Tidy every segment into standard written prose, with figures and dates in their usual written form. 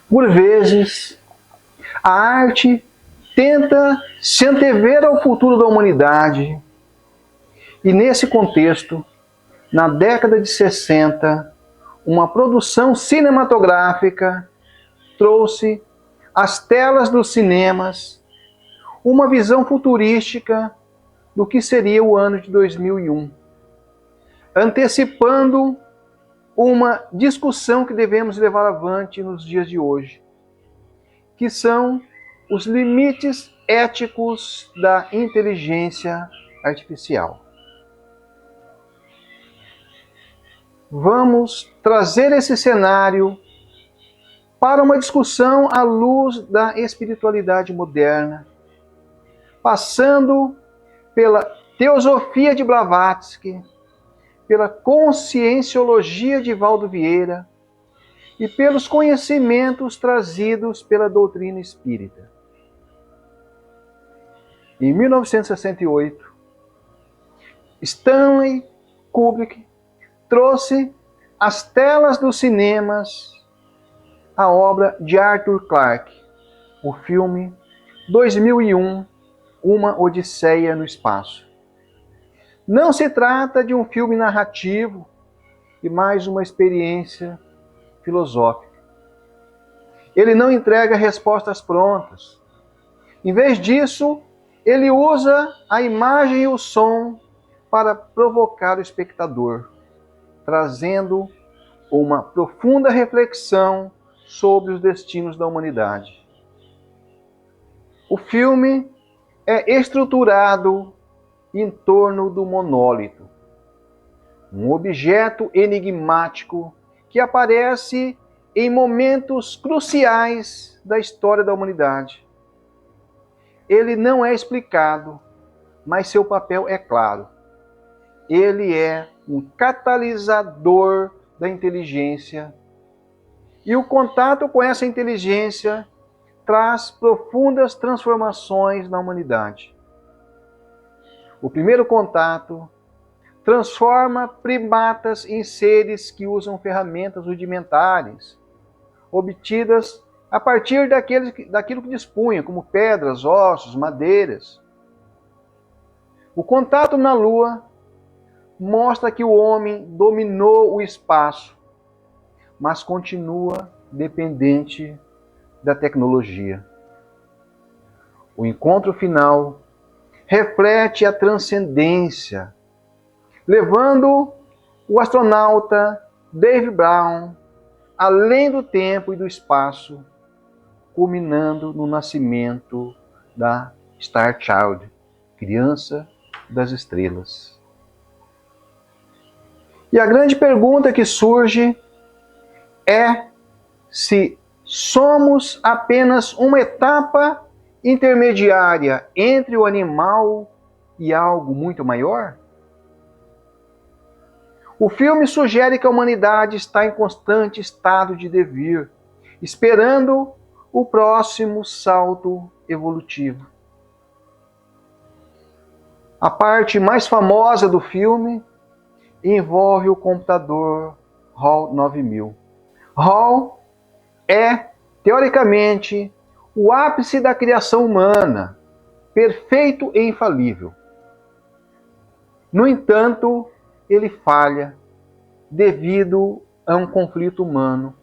Por vezes, a arte tenta se antever ao futuro da humanidade e, nesse contexto, na década de 60, uma produção cinematográfica trouxe às telas dos cinemas uma visão futurística do que seria o ano de 2001, antecipando uma discussão que devemos levar avante nos dias de hoje, que são os limites éticos da inteligência artificial. Vamos trazer esse cenário para uma discussão à luz da espiritualidade moderna, passando pela teosofia de Blavatsky, pela conscienciologia de Valdo Vieira e pelos conhecimentos trazidos pela doutrina espírita. Em 1968, Stanley Kubrick trouxe às telas dos cinemas a obra de Arthur Clarke, o filme 2001, Uma Odisseia no Espaço. Não se trata de um filme narrativo e mais uma experiência filosófica. Ele não entrega respostas prontas. Em vez disso, ele usa a imagem e o som para provocar o espectador, trazendo uma profunda reflexão sobre os destinos da humanidade. O filme é estruturado em torno do monólito, um objeto enigmático que aparece em momentos cruciais da história da humanidade. Ele não é explicado, mas seu papel é claro. Ele é um catalisador da inteligência, e o contato com essa inteligência traz profundas transformações na humanidade. O primeiro contato transforma primatas em seres que usam ferramentas rudimentares, obtidas a partir daquilo que dispunham, como pedras, ossos, madeiras. O contato na Lua mostra que o homem dominou o espaço, mas continua dependente da tecnologia. O encontro final reflete a transcendência, levando o astronauta Dave Brown além do tempo e do espaço, culminando no nascimento da Star Child, criança das estrelas. E a grande pergunta que surge é se somos apenas uma etapa intermediária entre o animal e algo muito maior? O filme sugere que a humanidade está em constante estado de devir, esperando o próximo salto evolutivo. A parte mais famosa do filme envolve o computador HAL 9000. HAL é, teoricamente, o ápice da criação humana, perfeito e infalível. No entanto, ele falha devido a um conflito humano,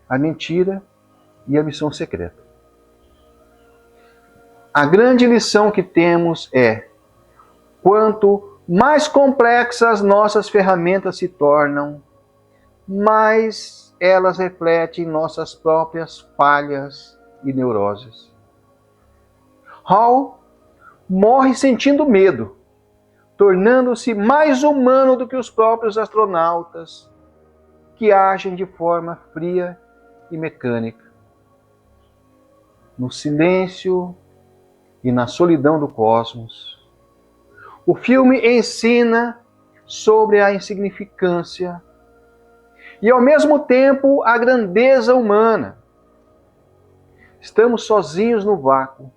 a mentira e a missão secreta. A grande lição que temos é: quanto mais complexas nossas ferramentas se tornam, mais elas refletem nossas próprias falhas e neuroses. HAL morre sentindo medo, tornando-se mais humano do que os próprios astronautas, que agem de forma fria e mecânica. No silêncio e na solidão do cosmos, o filme ensina sobre a insignificância e, ao mesmo tempo, a grandeza humana. Estamos sozinhos no vácuo,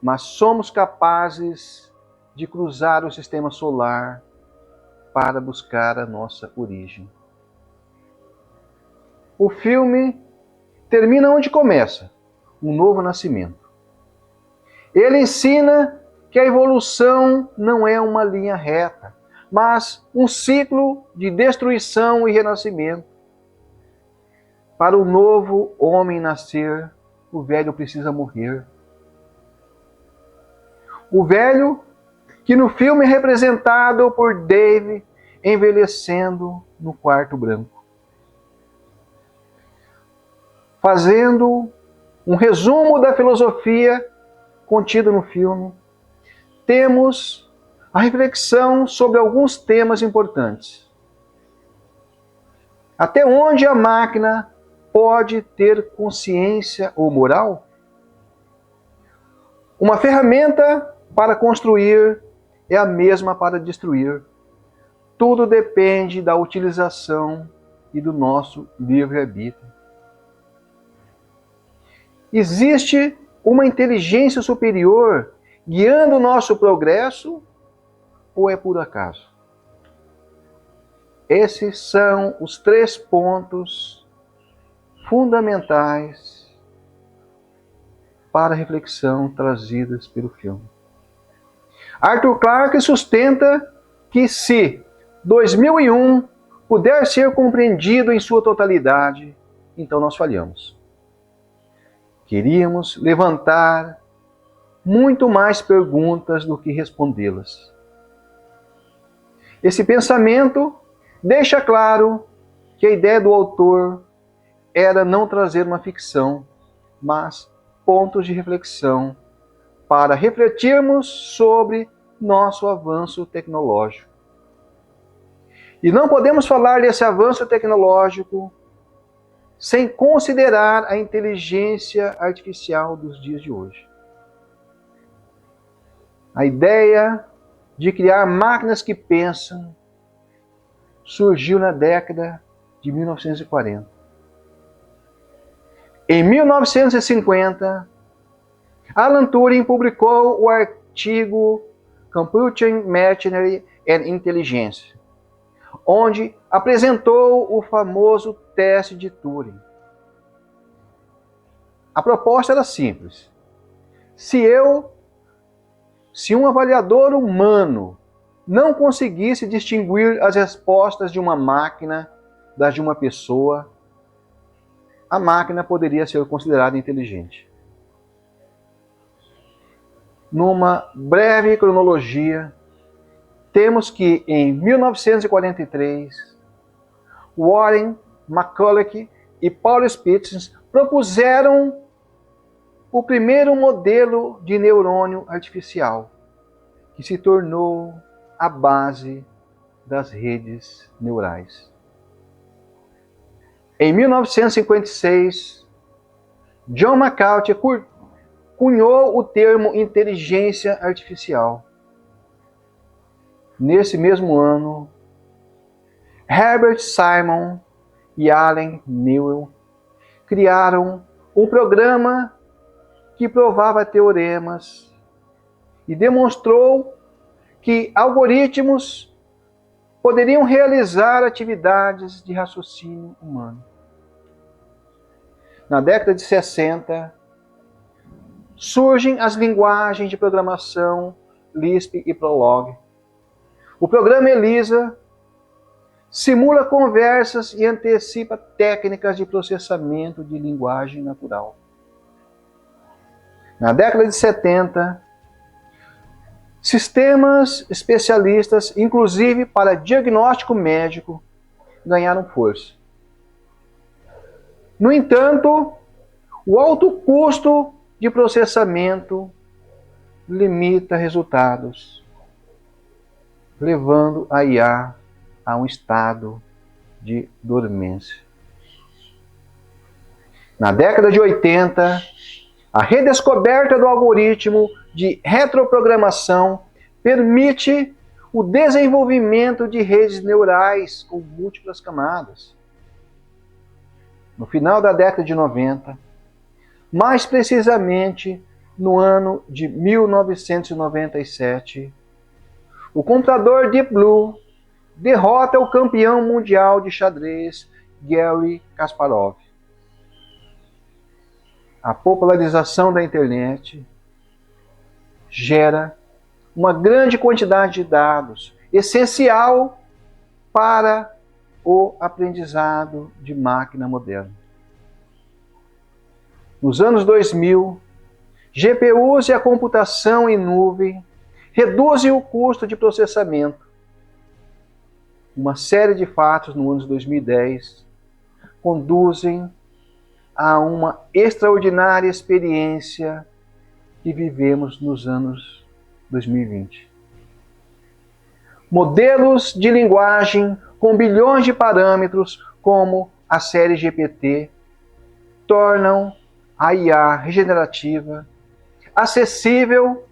mas somos capazes de cruzar o sistema solar para buscar a nossa origem. O filme termina onde começa, um novo nascimento. Ele ensina que a evolução não é uma linha reta, mas um ciclo de destruição e renascimento. Para o novo homem nascer, o velho precisa morrer. O velho, que no filme é representado por Dave envelhecendo no quarto branco. Fazendo um resumo da filosofia contida no filme, temos a reflexão sobre alguns temas importantes. Até onde a máquina pode ter consciência ou moral? Uma ferramenta para construir é a mesma para destruir. Tudo depende da utilização e do nosso livre-arbítrio. Existe uma inteligência superior guiando o nosso progresso ou é por acaso? Esses são os 3 pontos fundamentais para a reflexão trazidas pelo filme. Arthur Clarke sustenta que se 2001 puder ser compreendido em sua totalidade, então nós falhamos. Queríamos levantar muito mais perguntas do que respondê-las. Esse pensamento deixa claro que a ideia do autor era não trazer uma ficção, mas pontos de reflexão para refletirmos sobre nosso avanço tecnológico. E não podemos falar desse avanço tecnológico sem considerar a inteligência artificial dos dias de hoje. A ideia de criar máquinas que pensam surgiu na década de 1940. Em 1950, Alan Turing publicou o artigo Computing Machinery and Intelligence, onde apresentou o famoso teste de Turing. A proposta era simples. Se um avaliador humano não conseguisse distinguir as respostas de uma máquina das de uma pessoa, a máquina poderia ser considerada inteligente. Numa breve cronologia, temos que em 1943, Warren, McCulloch e Paul Spitz propuseram o primeiro modelo de neurônio artificial, que se tornou a base das redes neurais. Em 1956, John McCarthy cunhou o termo inteligência artificial. Nesse mesmo ano, Herbert Simon e Allen Newell criaram um programa que provava teoremas e demonstrou que algoritmos poderiam realizar atividades de raciocínio humano. Na década de 60, surgem as linguagens de programação Lisp e Prolog. O programa ELIZA simula conversas e antecipa técnicas de processamento de linguagem natural. Na década de 70, sistemas especialistas, inclusive para diagnóstico médico, ganharam força. No entanto, o alto custo de processamento limita resultados, levando a IA a um estado de dormência. Na década de 80, a redescoberta do algoritmo de retroprogramação permite o desenvolvimento de redes neurais com múltiplas camadas. No final da década de 90, mais precisamente no ano de 1997, o computador Deep Blue derrota o campeão mundial de xadrez Garry Kasparov. A popularização da internet gera uma grande quantidade de dados, essencial para o aprendizado de máquina moderna. Nos anos 2000, GPUs e a computação em nuvem reduzem o custo de processamento. Uma série de fatos no ano de 2010 conduzem a uma extraordinária experiência que vivemos nos anos 2020. Modelos de linguagem com bilhões de parâmetros, como a série GPT, tornam a IA regenerativa acessível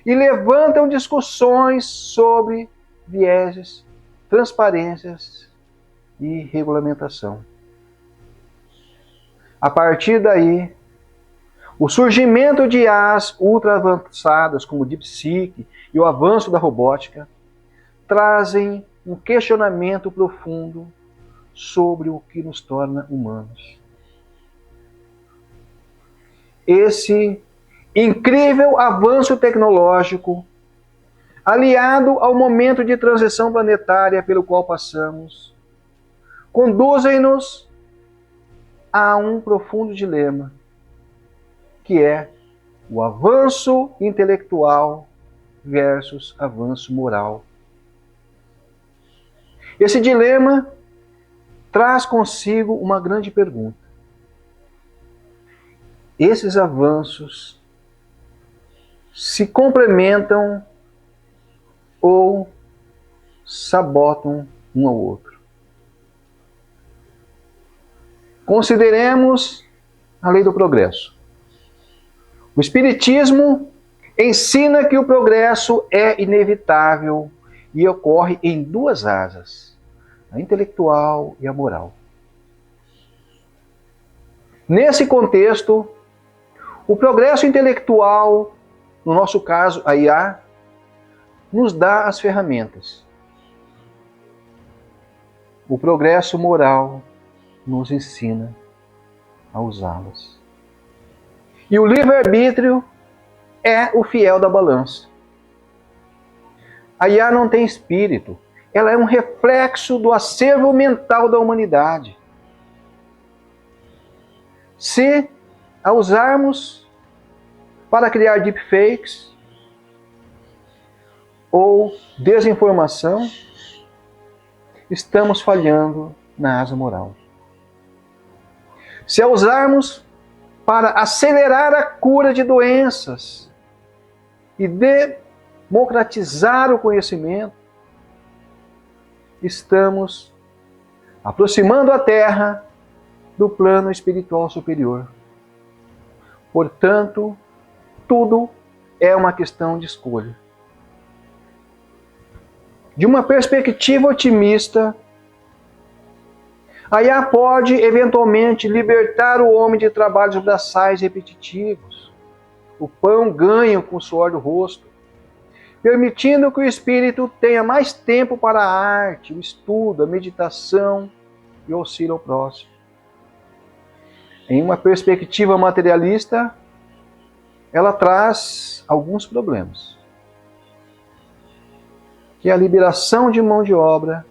e levantam discussões sobre vieses, transparências e regulamentação. A partir daí, o surgimento de IAs ultra avançadas como o DeepSeek e o avanço da robótica trazem um questionamento profundo sobre o que nos torna humanos. Esse incrível avanço tecnológico, aliado ao momento de transição planetária pelo qual passamos, conduzem-nos a um profundo dilema, que é o avanço intelectual versus avanço moral. Esse dilema traz consigo uma grande pergunta. Esses avanços se complementam ou sabotam um ao outro? Consideremos a lei do progresso. O Espiritismo ensina que o progresso é inevitável e ocorre em duas asas, a intelectual e a moral. Nesse contexto, o progresso intelectual, no nosso caso a IA, nos dá as ferramentas. O progresso moral nos ensina a usá-las. E o livre-arbítrio é o fiel da balança. A IA não tem espírito, ela é um reflexo do acervo mental da humanidade. Se a usarmos para criar deepfakes ou desinformação, estamos falhando na asa moral. Se a usarmos para acelerar a cura de doenças e democratizar o conhecimento, estamos aproximando a Terra do plano espiritual superior. Portanto, tudo é uma questão de escolha. De uma perspectiva otimista, a IA pode eventualmente libertar o homem de trabalhos braçais repetitivos, o pão ganho com o suor do rosto, permitindo que o espírito tenha mais tempo para a arte, o estudo, a meditação e o auxílio ao próximo. Em uma perspectiva materialista, ela traz alguns problemas, que é a liberação de mão de obra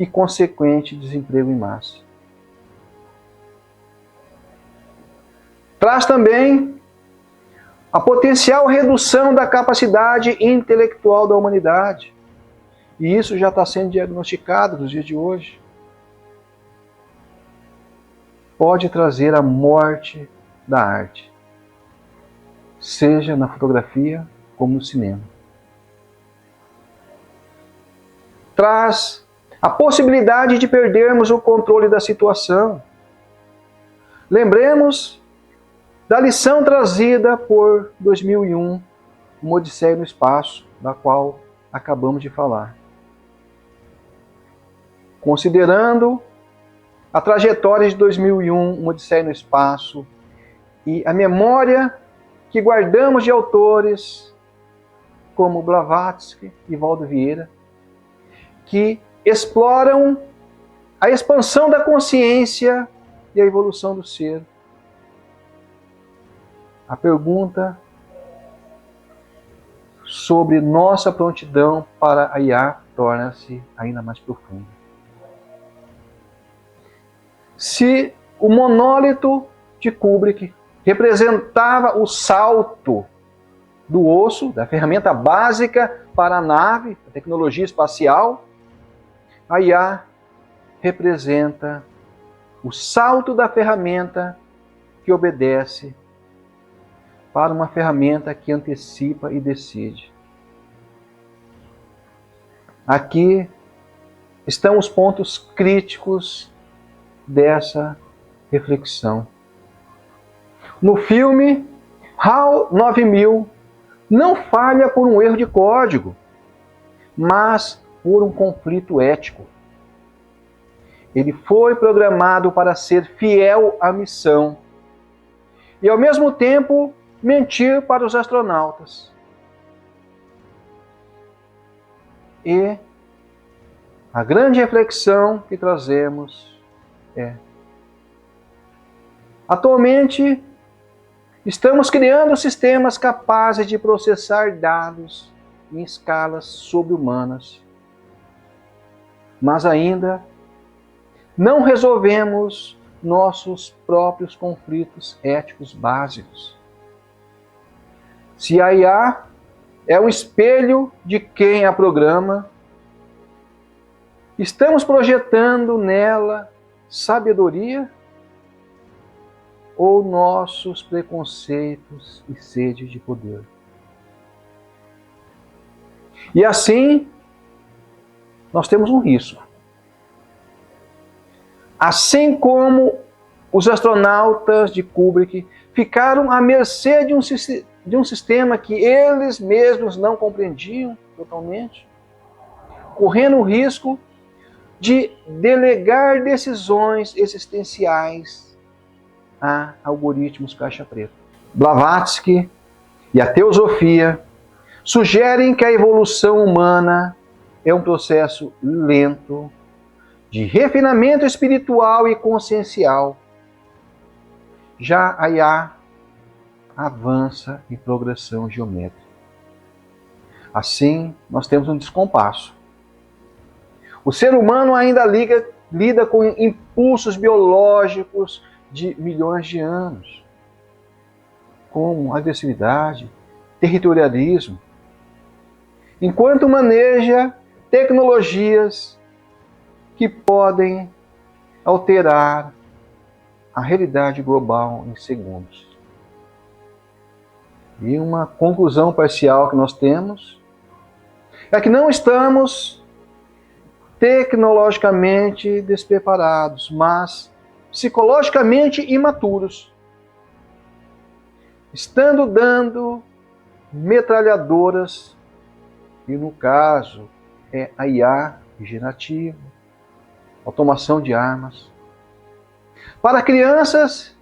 e consequente desemprego em massa. Traz também a potencial redução da capacidade intelectual da humanidade. E isso já está sendo diagnosticado nos dias de hoje. Pode trazer a morte da arte, seja na fotografia como no cinema. Traz a possibilidade de perdermos o controle da situação. Lembremos da lição trazida por 2001, uma Odisseia no Espaço, da qual acabamos de falar. Considerando a trajetória de 2001, uma Odisseia no Espaço, e a memória que guardamos de autores como Blavatsky e Valdo Vieira, que exploram a expansão da consciência e a evolução do ser. a pergunta sobre nossa prontidão para a IA torna-se ainda mais profunda. Se o monólito de Kubrick representava o salto do osso, da ferramenta básica para a nave, a tecnologia espacial, a IA representa o salto da ferramenta que obedece para uma ferramenta que antecipa e decide. Aqui estão os pontos críticos dessa reflexão. No filme, HAL 9000 não falha por um erro de código, mas por um conflito ético. Ele foi programado para ser fiel à missão e, ao mesmo tempo, mentir para os astronautas. E a grande reflexão que trazemos é: atualmente, estamos criando sistemas capazes de processar dados em escalas sobre-humanas, mas ainda não resolvemos nossos próprios conflitos éticos básicos. Se a IA é um espelho de quem a programa, estamos projetando nela sabedoria ou nossos preconceitos e sede de poder? E assim, nós temos um risco. Assim como os astronautas de Kubrick ficaram à mercê de um sistema que eles mesmos não compreendiam totalmente, correndo o risco de delegar decisões existenciais a algoritmos caixa-preta. Blavatsky e a teosofia sugerem que a evolução humana é um processo lento de refinamento espiritual e consciencial. Já a IA avança em progressão geométrica. Assim, nós temos um descompasso. O ser humano ainda lida com impulsos biológicos de milhões de anos, como agressividade, territorialismo, enquanto maneja tecnologias que podem alterar a realidade global em segundos. E uma conclusão parcial que nós temos é que não estamos tecnologicamente despreparados, mas psicologicamente imaturos, estando dando metralhadoras, e no caso é a IA generativa, automação de armas, para crianças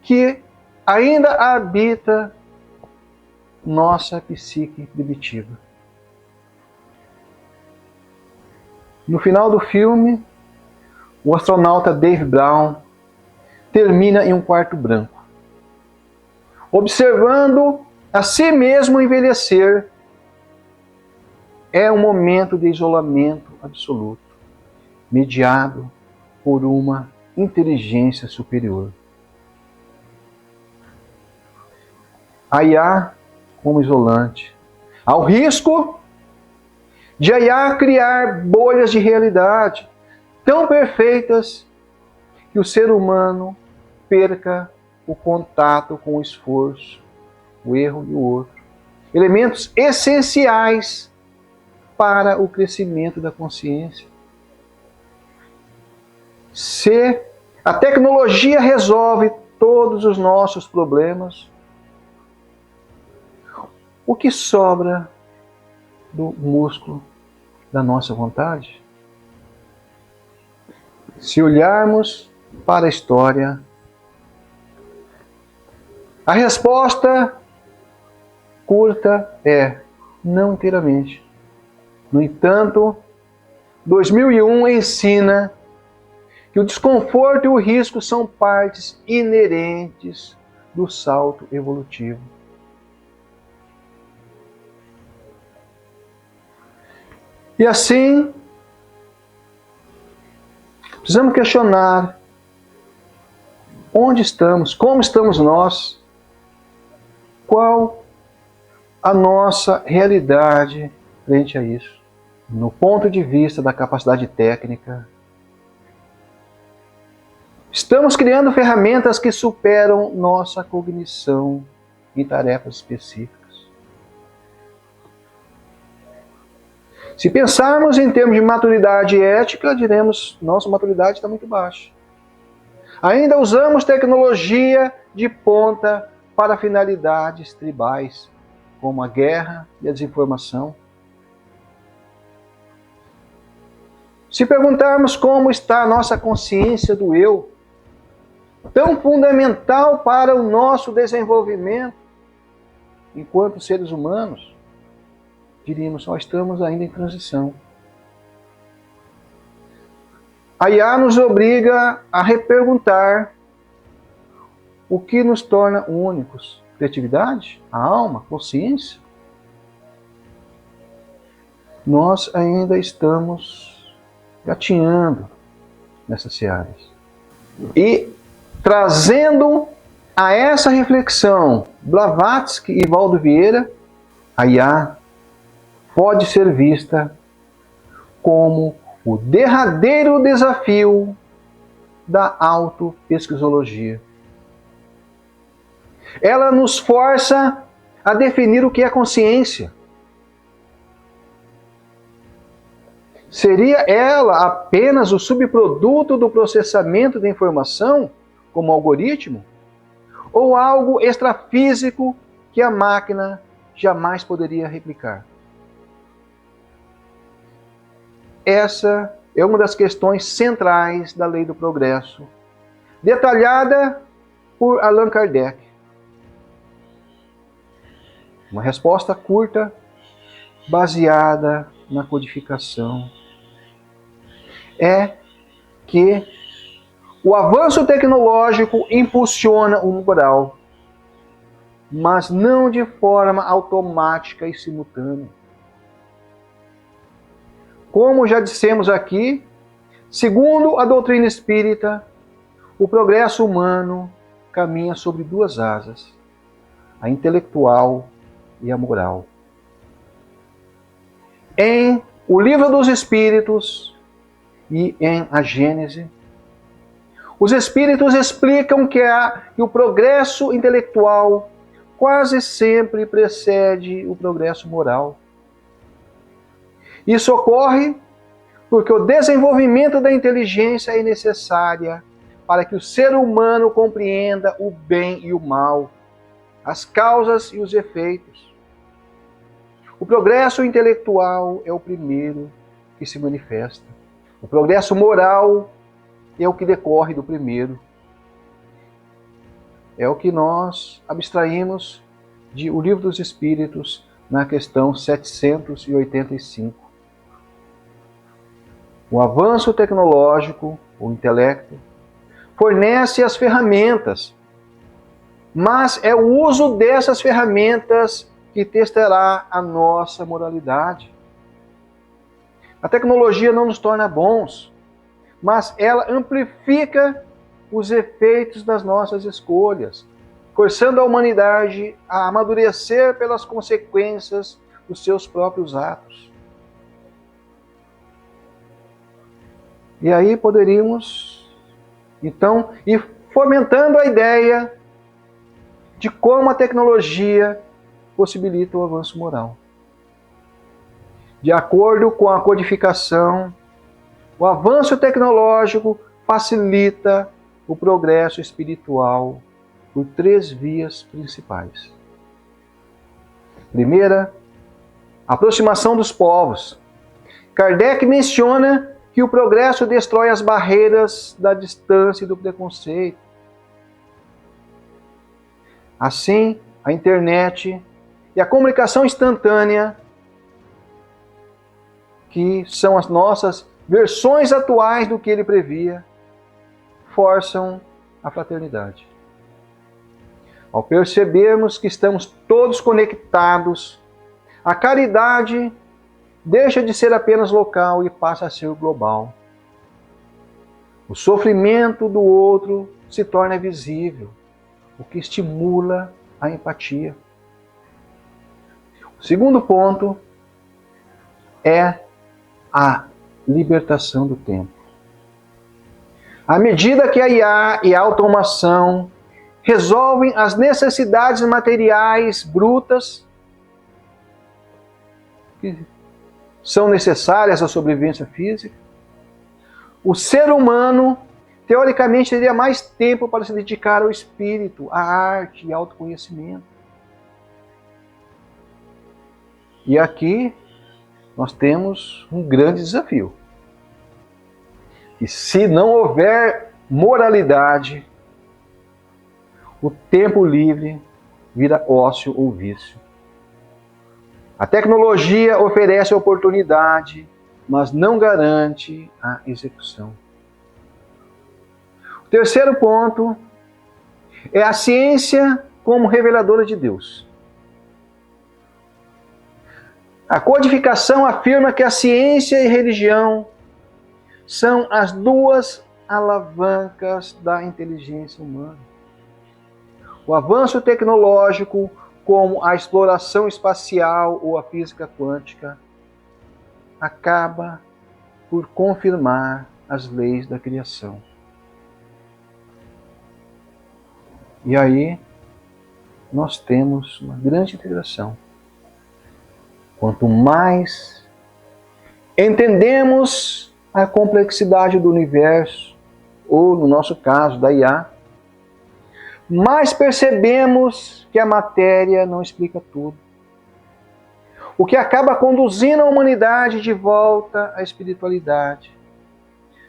que ainda habita nossa psique primitiva. No final do filme, o astronauta Dave Brown termina em um quarto branco, observando a si mesmo envelhecer. É um momento de isolamento absoluto, mediado por uma inteligência superior. A IA como isolante, ao risco de a IA criar bolhas de realidade tão perfeitas que o ser humano perca o contato com o esforço, o erro e o outro. Elementos essenciais para o crescimento da consciência. Se a tecnologia resolve todos os nossos problemas, o que sobra do músculo da nossa vontade? Se olharmos para a história, a resposta curta é não inteiramente. No entanto, 2001 ensina que o desconforto e o risco são partes inerentes do salto evolutivo. E assim, precisamos questionar onde estamos, como estamos nós, qual a nossa realidade frente a isso, no ponto de vista da capacidade técnica. Estamos criando ferramentas que superam nossa cognição em tarefas específicas. Se pensarmos em termos de maturidade ética, diremos, nossa maturidade está muito baixa. Ainda usamos tecnologia de ponta para finalidades tribais, como a guerra e a desinformação. Se perguntarmos como está a nossa consciência do eu, tão fundamental para o nosso desenvolvimento enquanto seres humanos, diríamos, nós estamos ainda em transição. A IA nos obriga a reperguntar o que nos torna únicos. Criatividade? A alma? Consciência? Nós ainda estamos gatinhando nessas searas. E trazendo a essa reflexão Blavatsky e Valdo Vieira, a IA pode ser vista como o derradeiro desafio da autopesquisologia. Ela nos força a definir o que é consciência. Seria ela apenas o subproduto do processamento da informação, como algoritmo? Ou algo extrafísico que a máquina jamais poderia replicar? Essa é uma das questões centrais da lei do progresso, detalhada por Allan Kardec. Uma resposta curta, baseada na codificação, é que o avanço tecnológico impulsiona o moral, mas não de forma automática e simultânea. Como já dissemos aqui, segundo a doutrina espírita, o progresso humano caminha sobre duas asas, a intelectual e a moral. Em O Livro dos Espíritos e em a Gênese, os Espíritos explicam que o progresso intelectual quase sempre precede o progresso moral. Isso ocorre porque o desenvolvimento da inteligência é necessária para que o ser humano compreenda o bem e o mal, as causas e os efeitos. O progresso intelectual é o primeiro que se manifesta. O progresso moral é o que decorre do primeiro. É o que nós abstraímos de O Livro dos Espíritos na questão 785. O avanço tecnológico, o intelecto, fornece as ferramentas, mas é o uso dessas ferramentas que testará a nossa moralidade. A tecnologia não nos torna bons, mas ela amplifica os efeitos das nossas escolhas, forçando a humanidade a amadurecer pelas consequências dos seus próprios atos. E aí poderíamos, então, ir fomentando a ideia de como a tecnologia possibilita o avanço moral. De acordo com a codificação, o avanço tecnológico facilita o progresso espiritual por 3 vias principais. Primeira, aproximação dos povos. Kardec menciona que o progresso destrói as barreiras da distância e do preconceito. Assim, a internet e a comunicação instantânea, que são as nossas versões atuais do que ele previa, forçam a fraternidade. Ao percebermos que estamos todos conectados, a caridade deixa de ser apenas local e passa a ser global. O sofrimento do outro se torna visível, o que estimula a empatia. O segundo ponto é a libertação do tempo. À medida que a IA e a automação resolvem as necessidades materiais brutas que são necessárias à sobrevivência física, o ser humano, teoricamente, teria mais tempo para se dedicar ao espírito, à arte e ao autoconhecimento. E aqui nós temos um grande desafio. E se não houver moralidade, o tempo livre vira ócio ou vício. A tecnologia oferece oportunidade, mas não garante a execução. O terceiro ponto é a ciência como reveladora de Deus. A codificação afirma que a ciência e a religião são as duas alavancas da inteligência humana. O avanço tecnológico, como a exploração espacial ou a física quântica, acaba por confirmar as leis da criação. E aí nós temos uma grande integração. Quanto mais entendemos a complexidade do universo, ou no nosso caso da IA, mais percebemos que a matéria não explica tudo. O que acaba conduzindo a humanidade de volta à espiritualidade,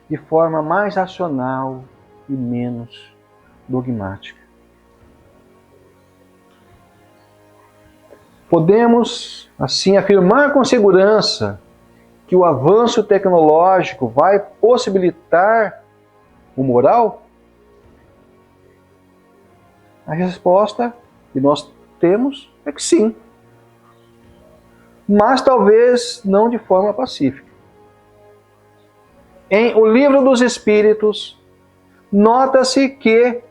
de forma mais racional e menos dogmática. Podemos, assim, afirmar com segurança que o avanço tecnológico vai possibilitar o moral? A resposta que nós temos é que sim. Mas talvez não de forma pacífica. Em O Livro dos Espíritos, nota-se que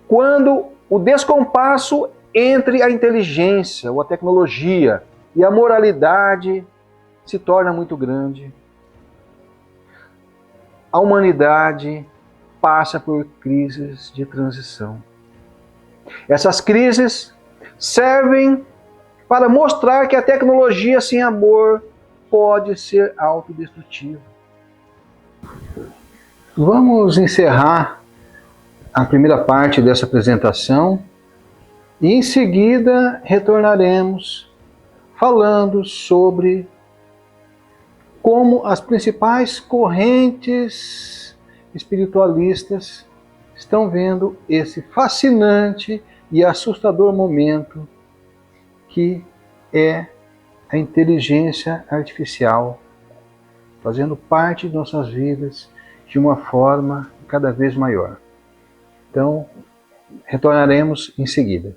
quando o descompasso entre a inteligência ou a tecnologia e a moralidade se torna muito grande, a humanidade passa por crises de transição. Essas crises servem para mostrar que a tecnologia sem amor pode ser autodestrutiva. Vamos encerrar a primeira parte dessa apresentação e em seguida retornaremos falando sobre como as principais correntes espiritualistas estão vendo esse fascinante e assustador momento que é a inteligência artificial fazendo parte de nossas vidas de uma forma cada vez maior. Então, retornaremos em seguida.